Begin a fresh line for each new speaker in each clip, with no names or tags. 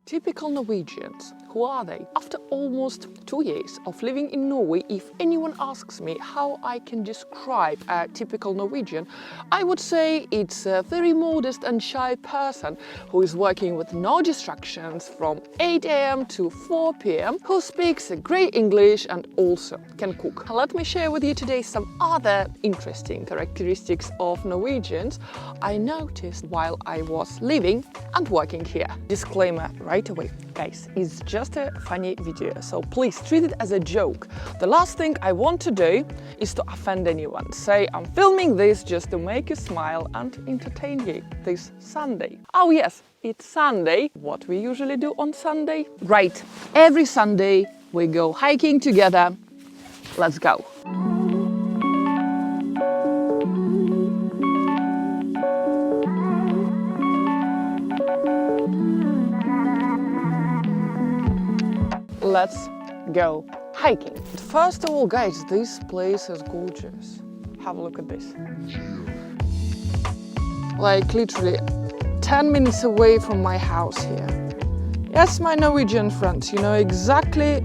Typical Norwegians. Who are they? After almost 2 years of living in Norway, if anyone asks me how I can describe a typical Norwegian, I would say it's a very modest and shy person who is working with no distractions from 8 a.m. to 4 p.m, who speaks great English and also can cook. Let me share with you today some other interesting characteristics of Norwegians I noticed while I was living and working here. Disclaimer right away, guys, it's just a funny video, so please treat it as a joke. The last thing I want to do is to offend anyone. Say I'm filming this just to make you smile and entertain you this Sunday. Oh yes, it's Sunday. What we usually do on Sunday? Right, every Sunday we go hiking together. Let's go. Let's go hiking. First of all, guys, this place is gorgeous. Have a look at this. Like literally 10 minutes away from my house here. Yes, my Norwegian friends, you know exactly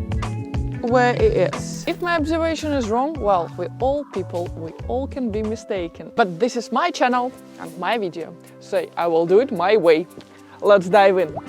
where it is. If my observation is wrong, well, we're all people, we all can be mistaken. But this is my channel and my video, so I will do it my way. Let's dive in.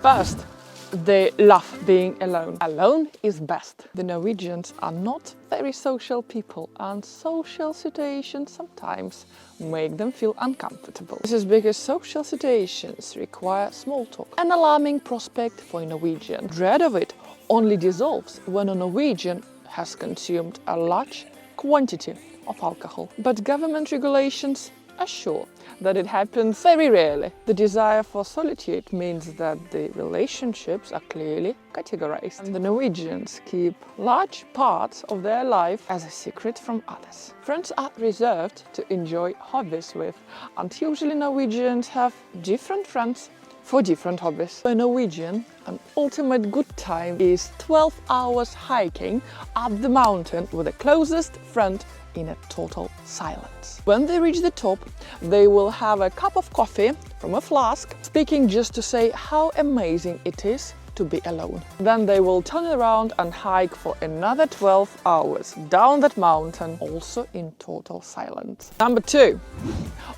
First, they love being alone. Alone is best. The Norwegians are not very social people, and social situations sometimes make them feel uncomfortable. This is because social situations require small talk. An alarming prospect for a Norwegian. Dread of it only dissolves when a Norwegian has consumed a large quantity of alcohol. But government regulations assure that it happens very rarely. The desire for solitude means that the relationships are clearly categorized. And the Norwegians keep large parts of their life as a secret from others. Friends are reserved to enjoy hobbies with, and usually Norwegians have different friends for different hobbies. For a Norwegian, an ultimate good time is 12 hours hiking up the mountain with the closest friend in a total silence. When they reach the top, they will have a cup of coffee from a flask, speaking just to say how amazing it is to be alone. Then they will turn around and hike for another 12 hours down that mountain, also in total silence. Number 2.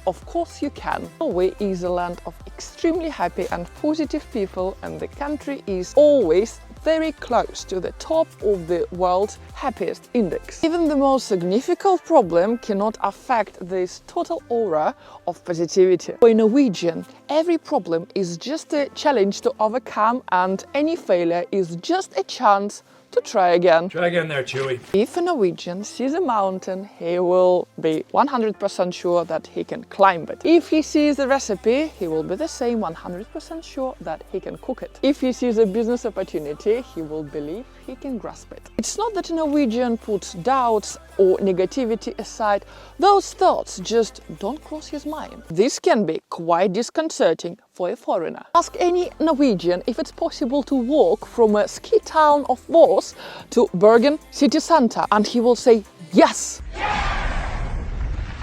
Of course you can. Norway is a land of extremely happy and positive people, and the country is always very close to the top of the world's happiest index. Even the most significant problem cannot affect this total aura of positivity. For a Norwegian, every problem is just a challenge to overcome, and any failure is just a chance to try again.
Try again there, Chewy.
If a Norwegian sees a mountain, he will be 100% sure that he can climb it. If he sees a recipe, he will be the same 100% sure that he can cook it. If he sees a business opportunity, he will believe he can grasp it. It's not that a Norwegian puts doubts or negativity aside. Those thoughts just don't cross his mind. This can be quite disconcerting for a foreigner. Ask any Norwegian if it's possible to walk from a ski town of Voss to Bergen city center, and he will say yes!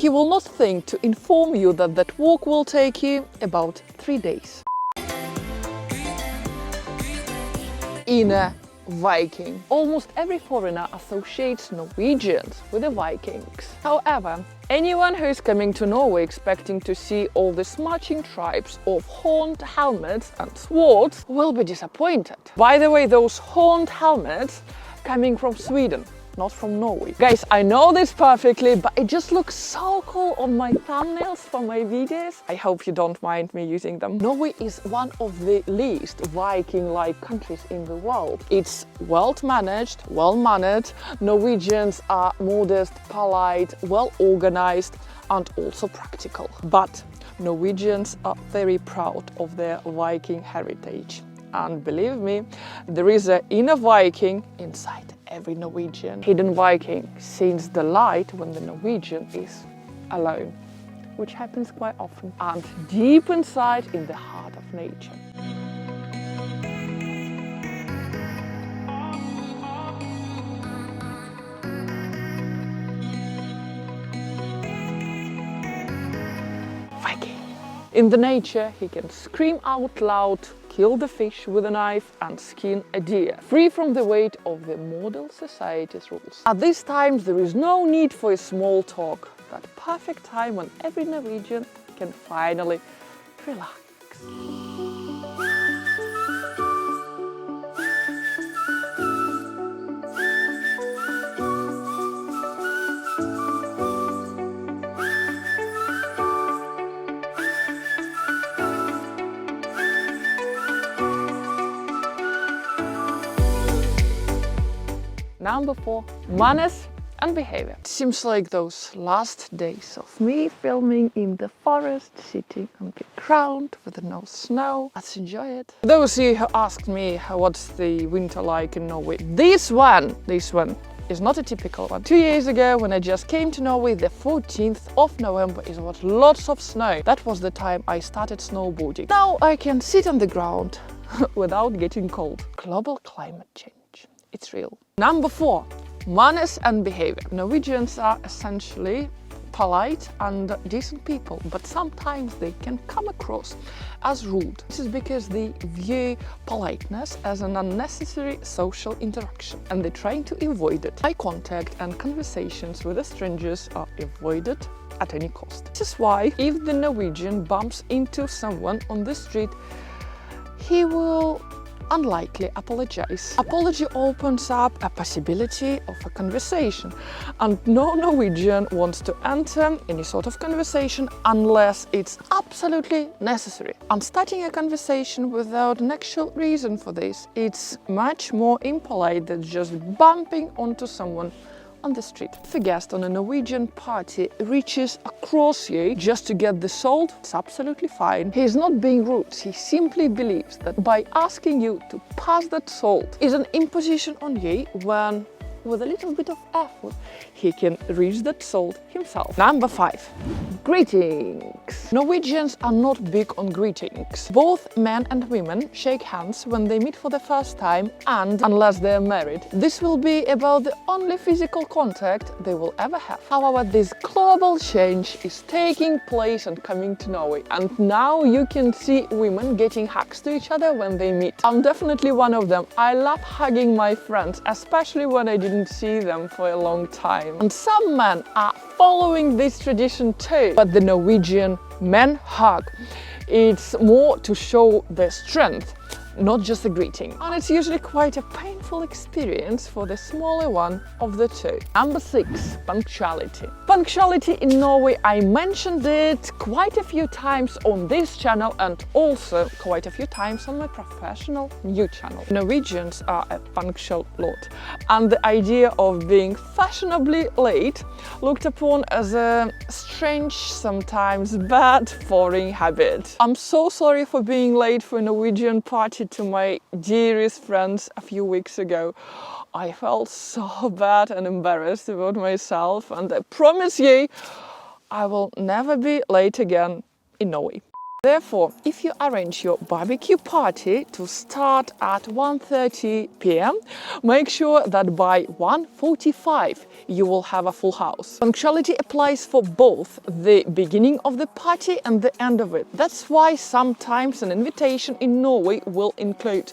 He will not think to inform you that that walk will take you about 3 days. In a Viking. Almost every foreigner associates Norwegians with the Vikings. However, anyone who is coming to Norway expecting to see all these marching tribes of horned helmets and swords will be disappointed. By the way, those horned helmets coming from Sweden, not from Norway. Guys, I know this perfectly, but it just looks so cool on my thumbnails for my videos. I hope you don't mind me using them. Norway is one of the least Viking-like countries in the world. It's well-managed, well-mannered. Norwegians are modest, polite, well-organized, and also practical. But Norwegians are very proud of their Viking heritage. And believe me, there is an inner Viking inside every Norwegian. Hidden Viking sees the light when the Norwegian is alone, which happens quite often, and deep inside in the heart of nature. Viking. In the nature, he can scream out loud, kill the fish with a knife and skin a deer, free from the weight of the model society's rules. At these times, there is no need for a small talk. That perfect time when every Norwegian can finally relax. Number 4, manners and behavior. It seems like those last days of me filming in the forest, sitting on the ground with no snow. Let's enjoy it. Those of you who asked me what's the winter like in Norway, this one is not a typical one. 2 years ago, when I just came to Norway, the 14th of November, it was lots of snow. That was the time I started snowboarding. Now I can sit on the ground without getting cold. Global climate change. It's real. Number 4, manners and behavior. Norwegians are essentially polite and decent people, but sometimes they can come across as rude. This is because they view politeness as an unnecessary social interaction and they're trying to avoid it. Eye contact and conversations with the strangers are avoided at any cost. This is why if the Norwegian bumps into someone on the street, he will unlikely apologize. Apology opens up a possibility of a conversation, and no Norwegian wants to enter any sort of conversation unless it's absolutely necessary. And starting a conversation without an actual reason for this, it's much more impolite than just bumping onto someone on the street. If a guest on a Norwegian party reaches across you just to get the salt, it's absolutely fine. He is not being rude. He simply believes that by asking you to pass that salt is an imposition on you when, with a little bit of effort, he can reach that salt himself. Number 5, greetings. Norwegians are not big on greetings. Both men and women shake hands when they meet for the first time, and unless they're married, this will be about the only physical contact they will ever have. However, this global change is taking place and coming to Norway, and now you can see women getting hugs to each other when they meet. I'm definitely one of them. I love hugging my friends, especially when I didn't see them for a long time. And some men are following this tradition too, but the Norwegian men hug. It's more to show their strength, not just a greeting. And it's usually quite a painful experience for the smaller one of the two. Number 6, punctuality. Punctuality in Norway, I mentioned it quite a few times on this channel and also quite a few times on my professional new channel. Norwegians are a punctual lot, and the idea of being fashionably late looked upon as a strange, sometimes bad, foreign habit. I'm so sorry for being late for a Norwegian party to my dearest friends a few weeks ago. I felt so bad and embarrassed about myself, and I promise you I will never be late again in Norway. Therefore, if you arrange your barbecue party to start at 1:30 p.m, make sure that by 1:45 you will have a full house. Punctuality applies for both the beginning of the party and the end of it. That's why sometimes an invitation in Norway will include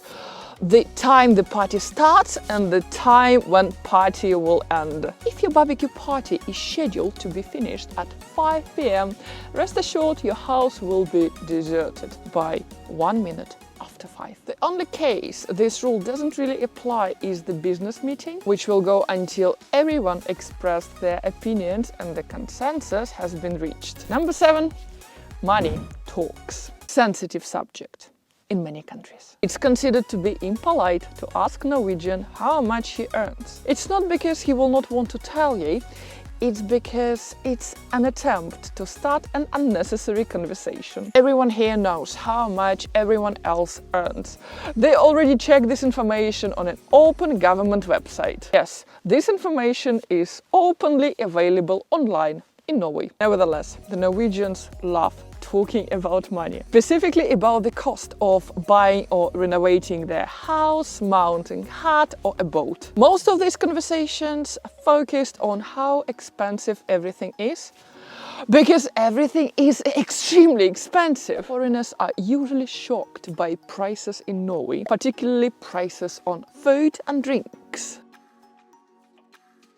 the time the party starts and the time when party will end. If your barbecue party is scheduled to be finished at 5 p.m, rest assured your house will be deserted by 1 minute after 5. The only case this rule doesn't really apply is the business meeting, which will go until everyone expressed their opinions and the consensus has been reached. Number 7, money talks. Sensitive subject. In many countries, it's considered to be impolite to ask Norwegian how much he earns. It's not because he will not want to tell you, it's because it's an attempt to start an unnecessary conversation. Everyone here knows how much everyone else earns. They already checked this information on an open government website. Yes, this information is openly available online in Norway. Nevertheless, the Norwegians love talking about money, specifically about the cost of buying or renovating their house, mounting a hut or a boat. Most of these conversations are focused on how expensive everything is, because everything is extremely expensive. Foreigners are usually shocked by prices in Norway, particularly prices on food and drinks.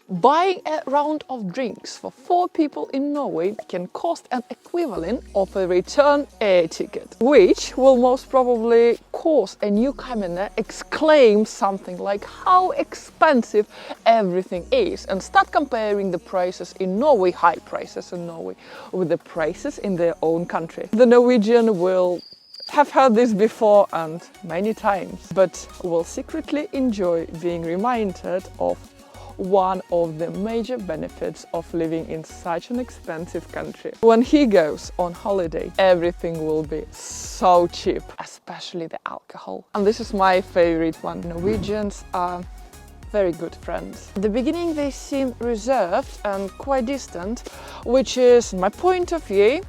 Buying a round of drinks for 4 people in Norway can cost an equivalent of a return air ticket, which will most probably cause a newcomer exclaim something like how expensive everything is and start comparing the prices in Norway, high prices in Norway, with the prices in their own country. The Norwegian will have heard this before and many times, but will secretly enjoy being reminded of one of the major benefits of living in such an expensive country. When he goes on holiday, everything will be so cheap, especially the alcohol. And this is my favorite one. Norwegians are very good friends. At the beginning they seem reserved and quite distant, which is my point of view.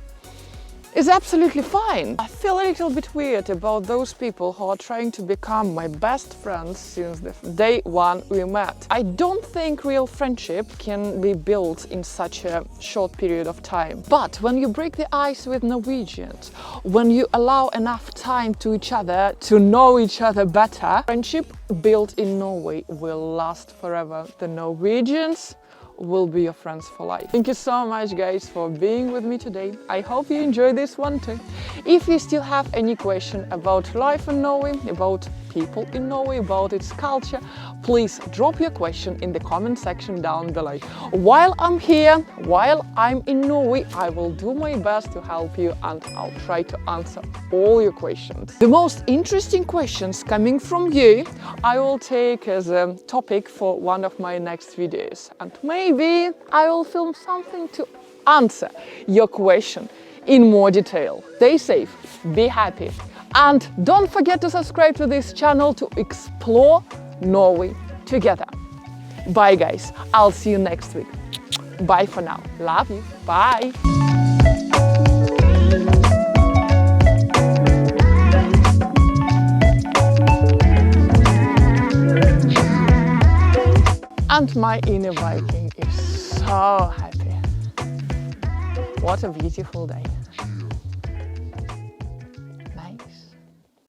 Is absolutely fine. I feel a little bit weird about those people who are trying to become my best friends since the day one we met. I don't think real friendship can be built in such a short period of time. But when you break the ice with Norwegians, when you allow enough time to each other to know each other better, friendship built in Norway will last forever. The Norwegians will be your friends for life. Thank you so much guys for being with me today. I hope you enjoyed this one too. If you still have any question about life in Norway, about people in Norway, about its culture, please drop your question in the comment section down below. While I'm here, while I'm in Norway, I will do my best to help you and I'll try to answer all your questions. The most interesting questions coming from you, I will take as a topic for one of my next videos. And maybe I will film something to answer your question in more detail. Stay safe, be happy. And don't forget to subscribe to this channel to explore Norway together. Bye guys, I'll see you next week. Bye for now. Love you. Bye. And my inner Viking is so happy. What a beautiful day.